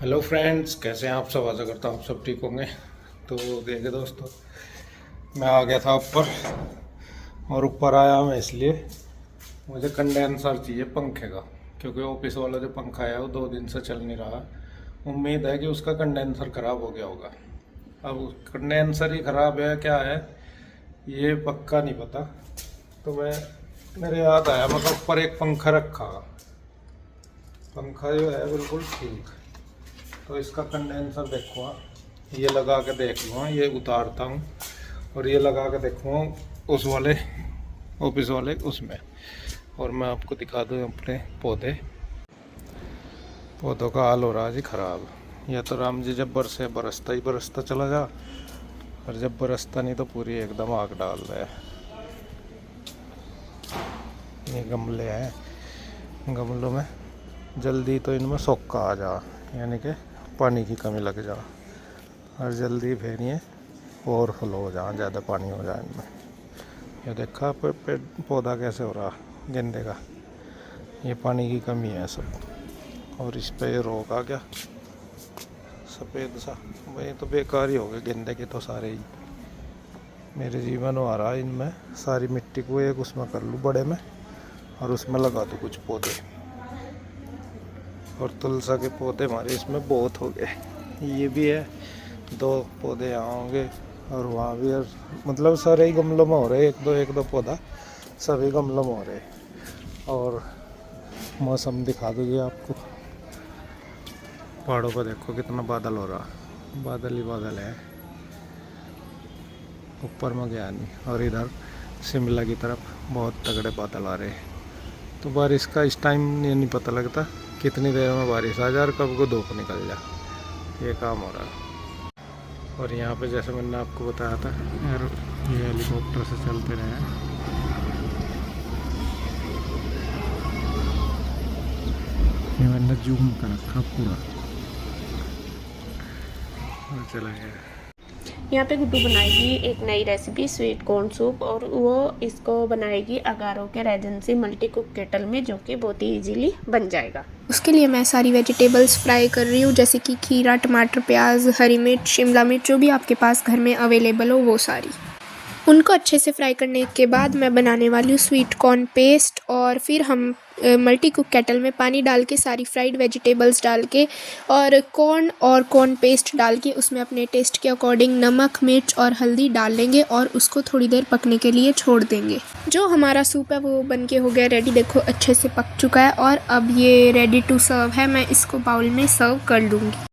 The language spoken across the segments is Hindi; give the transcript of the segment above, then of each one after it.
हेलो फ्रेंड्स, कैसे हैं आप सब। आशा करता हूँ आप सब ठीक होंगे। तो देखिए दोस्तों, मैं आ गया था ऊपर, और ऊपर आया मैं इसलिए मुझे कंडेंसर चाहिए पंखे का, क्योंकि ऑफिस वाला जो पंखा है वो 2 दिन से चल नहीं रहा। उम्मीद है कि उसका कंडेंसर ख़राब हो गया होगा। अब कंडेंसर ही ख़राब है क्या है ये पक्का नहीं पता। तो मेरे याद आया, मतलब ऊपर एक पंखा रखा, पंखा जो है बिल्कुल ठीक। तो इसका कंडेंसर देखो, ये लगा के देख लूँ, ये उतारता हूँ और ये लगा के देखूँ उस वाले ऑफिस वाले उसमें। और मैं आपको दिखा दूँ अपने पौधों का हाल हो रहा है जी ख़राब। या तो राम जी जब बरसे बरसता ही बरसता चला जा, और जब बरसता नहीं तो पूरी एकदम आग डाल रहा है। ये गमले हैं, गमलों में जल्दी तो इनमें सोक्का आ जा, यानी कि पानी की कमी लग जा, और जल्दी फिर ये ओवरफ्लो हो जा, ज़्यादा पानी हो जाए इनमें। ये देखा पेड़ पौधा कैसे हो रहा गेंदे का, ये पानी की कमी है सब। और इस पे ये रोग आ गया सफ़ेद सा, भाई तो बेकार ही हो गए गेंदे के तो सारे ही। मेरे जीवन आ रहा है इनमें, सारी मिट्टी को एक उसमें कर लूँ बड़े में, और उसमें लगा दूँ कुछ पौधे। और तुलसा के पौधे हमारे इसमें बहुत हो गए। ये भी है, 2 पौधे यहाँ होंगे और वहाँ भी, और मतलब सारे ही गमलों में हो रहे, एक दो पौधा सभी गमलों में हो रहे। और मौसम दिखा दूँगी आपको, पहाड़ों पर देखो कितना बादल हो रहा, बादल ही बादल है, ऊपर में गया नहीं। और इधर शिमला की तरफ बहुत तगड़े बादल आ रहे हैं। तो बारिश का इस टाइम ये नहीं पता लगता कितनी देर में बारिश आ जाए और कब को धूप निकल जाए, ये काम हो रहा है। और यहाँ पे जैसे मैंने आपको बताया था यार, ये हेलीकॉप्टर से चलते रहे हैं। ये मैंने जूम कर रखा पूरा, और चला गया। यहाँ पे गुड्डू बनाएगी एक नई रेसिपी स्वीट कॉर्न सूप, और वो इसको बनाएगी अगारो के रेजेंसी मल्टी कुक केटल में, जो कि बहुत ही इजीली बन जाएगा। उसके लिए मैं सारी वेजिटेबल्स फ्राई कर रही हूँ, जैसे कि खीरा, टमाटर, प्याज, हरी मिर्च, शिमला मिर्च, जो भी आपके पास घर में अवेलेबल हो वो सारी। उनको अच्छे से फ्राई करने के बाद मैं बनाने वाली हूँ स्वीट कॉर्न पेस्ट, और फिर हम मल्टी कुक केटल में पानी डाल के सारी फ्राइड वेजिटेबल्स डाल के और कॉर्न पेस्ट डाल के उसमें अपने टेस्ट के अकॉर्डिंग नमक, मिर्च और हल्दी डाल लेंगे, और उसको थोड़ी देर पकने के लिए छोड़ देंगे। जो हमारा सूप है वो बनके हो गया रेडी, देखो अच्छे से पक चुका है, और अब ये रेडी टू सर्व है। मैं इसको बाउल में सर्व कर लूँगी।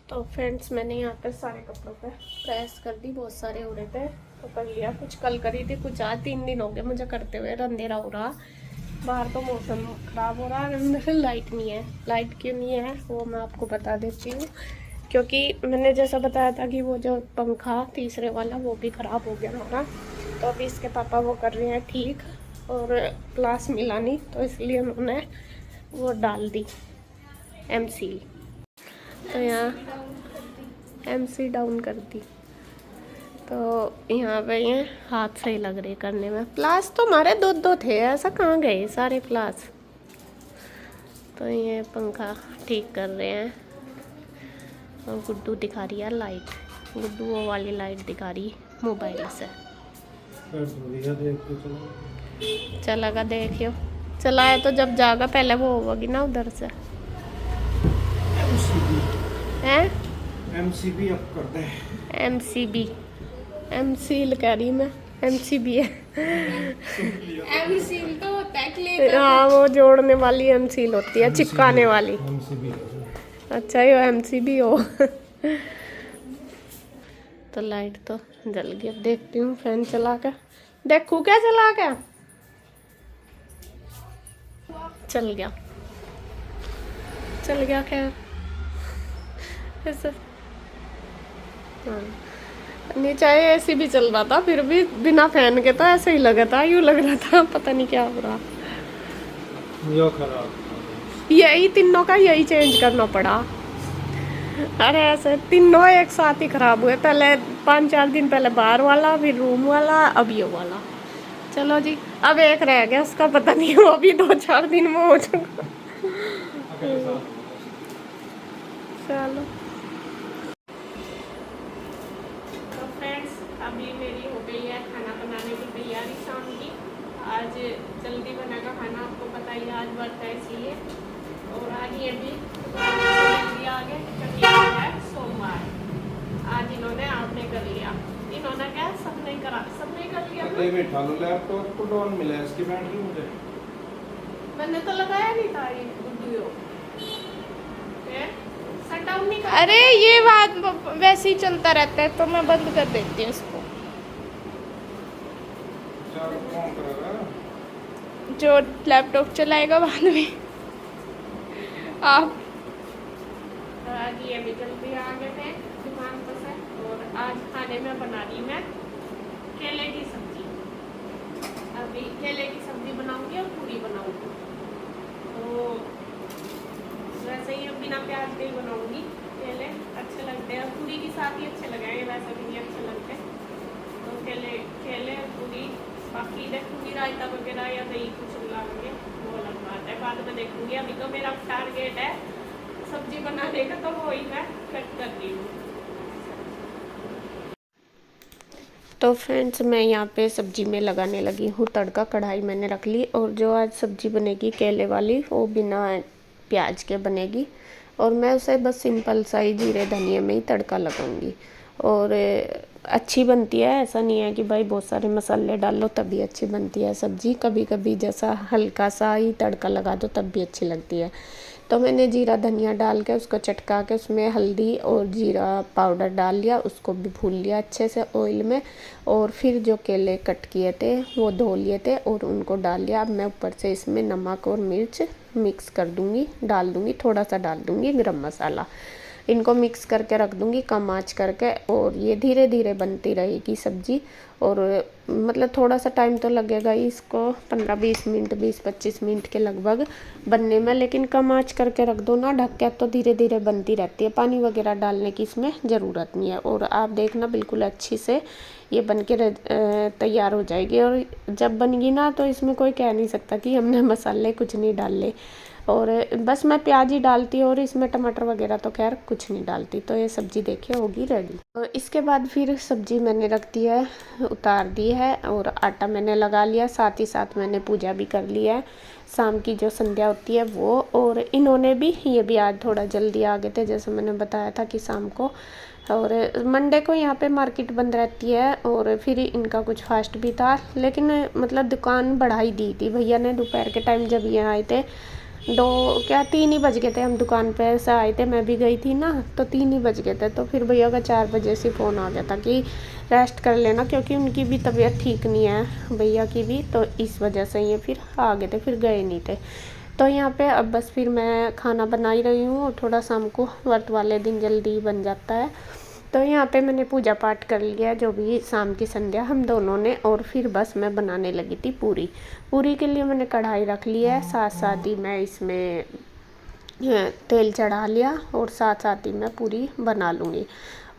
तो फ्रेंड्स, मैंने यहाँ पे सारे कपड़ों पे प्रेस कर दी, बहुत सारे हो रहे थे तो कर लिया। कुछ कल करी थी, कुछ आज, 3 दिन हो गए मुझे करते हुए। अंधेरा हो रहा बाहर, तो मौसम ख़राब हो रहा है, मेरे लाइट नहीं है। लाइट क्यों नहीं है वो मैं आपको बता देती हूँ, क्योंकि मैंने जैसा बताया था कि वो जो पंखा तीसरे वाला वो भी ख़राब हो गया हमारा। तो अभी इसके पापा वो कर रहे हैं ठीक, और क्लास मिला नहीं तो इसलिए उन्होंने वो डाल दी MC। तो यहाँ MC डाउन कर दी, तो यहाँ पे ये हाथ सही लग रही करने में। प्लास तो हमारे 2 थे, ऐसा कहाँ गए सारे प्लास। तो ये पंखा ठीक कर रहे हैं, और गुड्डू दिखा रही है लाइट। गुड्डू वो वाली लाइट दिखा रही मोबाइल से। चलेगा देखियो, चलाए तो जब जागा पहले वो होगी ना उधर से हैं। MCB अप कर दे। MCB MC कह रही मैं, MCB है। एमसील तो होता है क्ले का। हाँ, वो जोड़ने वाली MCL होती है, चिपकाने वाली। MCB अच्छा, ये MCB हो। तो लाइट तो जल गई, अब देखती हूँ फैन चला के देखूँ क्या चला के। चल गया, खैर ऐसे। हाँ, नीचे एसी भी चल रहा था, फिर भी बिना फैन के तो ऐसे ही लगा था, यूं लग रहा था पता नहीं क्या हो रहा। यो खराब। यही तीनों का यही चेंज करना पड़ा। अरे ऐसे तीनों एक साथ ही खराब हुए, पहले 5-4 दिन पहले बाहर वाला, फिर रूम वाला, अब ये वाला। चलो जी, अब एक रह गया, उसका पता नहीं, वो भी 2-4 दिन में हो जाएगा। चलो तो फ्रेंड्स, अभी मेरी हो गई है खाना बनाने की तैयारी शाम की। आज जल्दी बनेगा खाना, आपको पता ही आज व्रत है इसलिए। और आज ये भी जल्दी आ गए क्योंकि आज है सोमवार। आज इन्होंने आपने कर लिया, इन्होंने क्या सबने करा, सबने कर लिया ना? बैठा लो, लैपटॉप को डाउन मिला है इसकी बैटरी मुझे। मैंने तो लगाया नहीं था ये वीडियो, शट डाउन नहीं कर। अरे ये बात वैसे ही चलता रहता है, तो मैं बंद कर देती हूँ इसको। कौन करेगा? जो लैपटॉप चलाएगा बाद में आप। आज ये भी जल्दी आ गए थे दुकान पर से, और आज खाने में बना रही मैं केले की सब्जी। अभी केले की सब्जी बनाऊंगी और पूरी बनाऊंगी। तो वैसे ही बिना प्याज के ही बनाऊंगी, केले अच्छे लगते हैं, पूरी के साथ ही अच्छे लगेंगे, वैसे भी नहीं अच्छे लगते। तो केले पूरी, बाकी देखूंगी रायता वगैरह या दही कुछ लाऊंगे, वो अलग बात है, बाद में देखूंगी। अभी तो मेरा टारगेट है सब्जी बनाने का, तो वो ही मैं कट कर रही हूँ। तो फ्रेंड्स, मैं यहाँ पे सब्जी में लगाने लगी हूँ तड़का। कढ़ाई मैंने रख ली, और जो आज सब्जी बनेगी केले वाली, वो बिना प्याज के बनेगी, और मैं उसे बस सिंपल सा ही जीरे धनिया में ही तड़का लगाऊंगी। और अच्छी बनती है, ऐसा नहीं है कि भाई बहुत सारे मसाले डाल लो तभी अच्छी बनती है सब्जी। कभी कभी जैसा हल्का सा ही तड़का लगा दो तब भी अच्छी लगती है। तो मैंने जीरा धनिया डाल के उसको चटका के उसमें हल्दी और जीरा पाउडर डाल लिया, उसको भी भून लिया अच्छे से ऑयल में। और फिर जो केले कट किए थे वो धो लिए थे और उनको डाल लिया। अब मैं ऊपर से इसमें नमक और मिर्च मिक्स कर दूँगी, डाल दूँगी, थोड़ा सा डाल दूँगी गरम मसाला। इनको मिक्स करके रख दूँगी कम आँच करके, और ये धीरे धीरे बनती रहेगी सब्ज़ी। और मतलब थोड़ा सा टाइम तो लगेगा ही इसको, 15-20 मिनट, 20-25 मिनट के लगभग बनने में, लेकिन कम आँच करके रख दो ना ढक के, तो धीरे धीरे बनती रहती है। पानी वगैरह डालने की इसमें ज़रूरत नहीं है। और आप देखना बिल्कुल अच्छी से ये बन के तैयार हो जाएगी। और जब बनेगी ना तो इसमें कोई कह नहीं सकता कि हमने मसाले कुछ नहीं डाले। और बस मैं प्याज ही डालती हूँ, और इसमें टमाटर वगैरह तो खैर कुछ नहीं डालती। तो ये सब्ज़ी देखिए होगी रेडी। तो इसके बाद फिर सब्ज़ी मैंने रख दी है, उतार दी है, और आटा मैंने लगा लिया। साथ ही साथ मैंने पूजा भी कर ली है, शाम की जो संध्या होती है वो। और इन्होंने भी, ये भी आज थोड़ा जल्दी आ गए थे, जैसे मैंने बताया था कि शाम को। और मंडे को यहाँ पे मार्केट बंद रहती है, और फिर इनका कुछ फास्ट भी था, लेकिन मतलब दुकान बढ़ाई दी थी भैया ने। दोपहर के टाइम जब ये आए थे, 3 ही बज गए थे, हम दुकान पे से आए थे, मैं भी गई थी ना, तो 3 ही बज गए थे। तो फिर भैया का 4 बजे से फ़ोन आ गया था कि रेस्ट कर लेना, क्योंकि उनकी भी तबीयत ठीक नहीं है भैया की भी, तो इस वजह से ये फिर आ गए थे, फिर गए नहीं थे। तो यहाँ पे अब बस फिर मैं खाना बना ही रही हूँ, और थोड़ा शाम को व्रत वाले दिन जल्दी बन जाता है। तो यहाँ पे मैंने पूजा पाठ कर लिया, जो भी शाम की संध्या हम दोनों ने। और फिर बस मैं बनाने लगी थी पूरी। पूरी के लिए मैंने कढ़ाई रख ली है, साथ साथ ही मैं इसमें तेल चढ़ा लिया, और साथ साथ ही मैं पूरी बना लूँगी।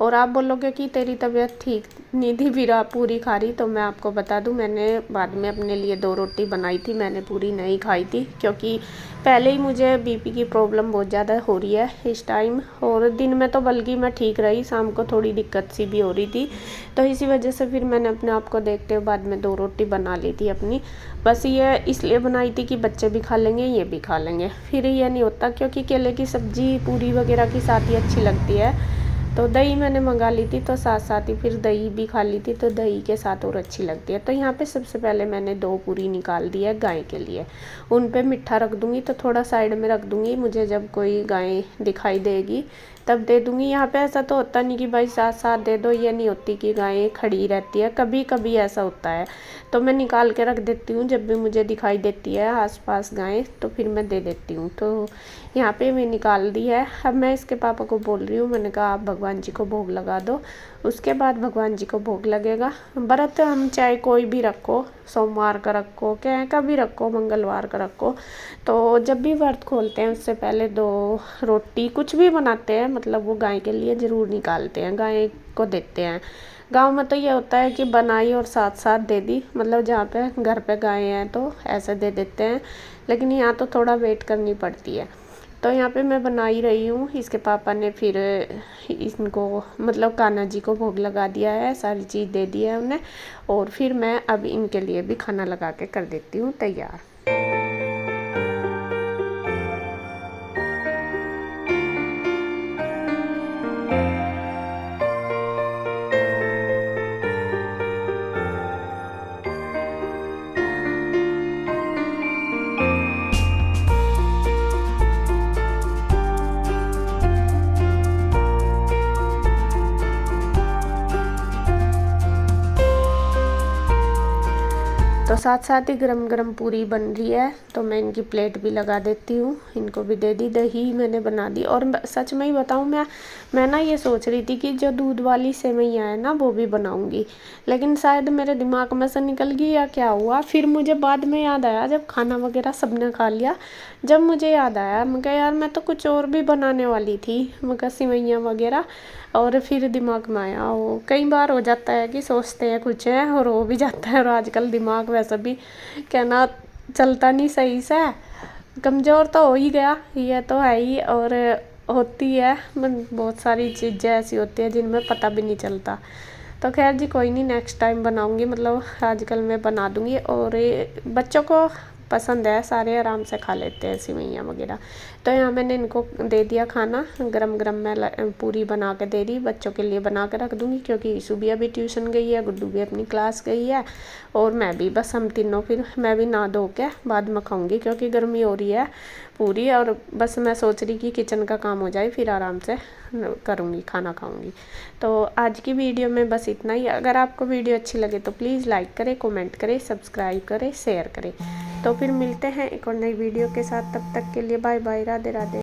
और आप बोलोगे कि तेरी तबीयत ठीक नहीं थी फिर आप पूरी खा रही, तो मैं आपको बता दूं, मैंने बाद में अपने लिए 2 रोटी बनाई थी, मैंने पूरी नहीं खाई थी, क्योंकि पहले ही मुझे बीपी की प्रॉब्लम बहुत ज़्यादा हो रही है इस टाइम। और दिन में तो बल्कि मैं ठीक रही, शाम को थोड़ी दिक्कत सी भी हो रही थी, तो इसी वजह से फिर मैंने अपने आप को देखते हुए बाद में 2 रोटी बना ली थी अपनी। बस ये इसलिए बनाई थी कि बच्चे भी खा लेंगे, ये भी खा लेंगे, फिर ये नहीं होता, क्योंकि केले की सब्ज़ी पूरी वगैरह के साथ ही अच्छी लगती है। तो दही मैंने मंगा ली थी, तो साथ साथ ही फिर दही भी खा ली थी, तो दही के साथ और अच्छी लगती है। तो यहाँ पे सबसे पहले मैंने 2 पूरी निकाल दी है गाय के लिए, उन पे मिठा रख दूँगी, तो थोड़ा साइड में रख दूँगी, मुझे जब कोई गाय दिखाई देगी तब दे दूँगी। यहाँ पे ऐसा तो होता नहीं कि भाई साथ साथ दे दो, ये नहीं होती कि गाय खड़ी रहती है, कभी कभी ऐसा होता है, तो मैं निकाल के रख देती हूँ। जब भी मुझे दिखाई देती है आसपास गाय, तो फिर मैं दे देती हूँ। तो यहाँ पे मैं निकाल दी है। अब मैं इसके पापा को बोल रही हूँ, मैंने कहा आप भगवान जी को भोग लगा दो, उसके बाद भगवान जी को भोग लगेगा। व्रत हम चाहे कोई भी रखो, सोमवार का रखो, क्या का भी रखो, मंगलवार का रखो, तो जब भी व्रत खोलते हैं उससे पहले 2 रोटी कुछ भी बनाते हैं, मतलब वो गाय के लिए ज़रूर निकालते हैं, गाय को देते हैं। गांव में तो ये होता है कि बनाई और साथ साथ दे दी, मतलब जहाँ पे घर पे गाय हैं तो ऐसे दे देते हैं, लेकिन यहाँ तो थोड़ा वेट करनी पड़ती है। तो यहाँ पे मैं बना ही रही हूँ। इसके पापा ने फिर इनको मतलब कान्हा जी को भोग लगा दिया है, सारी चीज़ दे दी है उन्हें, और फिर मैं अब इनके लिए भी खाना लगा के कर देती हूँ तैयार। तो साथ साथ ही गरम गरम पूरी बन रही है, तो मैं इनकी प्लेट भी लगा देती हूँ। इनको भी दे दी, दही मैंने बना दी। और सच में ही बताऊँ, मैं ना ये सोच रही थी कि जो दूध वाली सेवइयाँ है ना वो भी बनाऊँगी, लेकिन शायद मेरे दिमाग में से निकल गई या क्या हुआ। फिर मुझे बाद में याद आया, जब खाना वगैरह सबने खा लिया, जब मुझे याद आया, मैं कहा यार मैं तो कुछ और भी बनाने वाली थी, मैं कहा सेवइयाँ वगैरह। और फिर दिमाग में आया, वो कई बार हो जाता है कि सोचते हैं कुछ है और हो भी जाता है। और आजकल दिमाग वैसे भी कहना चलता नहीं सही से, कमज़ोर तो हो ही गया, ये तो है ही। और होती है बहुत सारी चीज़ें ऐसी होती है जिनमें पता भी नहीं चलता। तो खैर जी कोई नहीं, नेक्स्ट टाइम बनाऊंगी, मतलब आजकल मैं बना दूंगी। और बच्चों को पसंद है, सारे आराम से खा लेते हैं सेवइयाँ वगैरह। तो यहाँ मैंने इनको दे दिया खाना, गरम गरम मैं पूरी बना के दे रही, बच्चों के लिए बना के रख दूँगी, क्योंकि ईशु भी अभी ट्यूशन गई है, गुड्डू भी अपनी क्लास गई है, और मैं भी, बस हम तीनों फिर मैं भी नहा धो के बाद में खाऊँगी, क्योंकि गर्मी हो रही है पूरी। और बस मैं सोच रही कि किचन का काम हो जाए, फिर आराम से करूँगी, खाना खाऊँगी। तो आज की वीडियो में बस इतना ही। अगर आपको वीडियो अच्छी लगे तो प्लीज़ लाइक करें, कमेंट करें, सब्सक्राइब करें, शेयर करें। तो फिर मिलते हैं एक और नई वीडियो के साथ, तब तक के लिए बाय बाय, राधे राधे।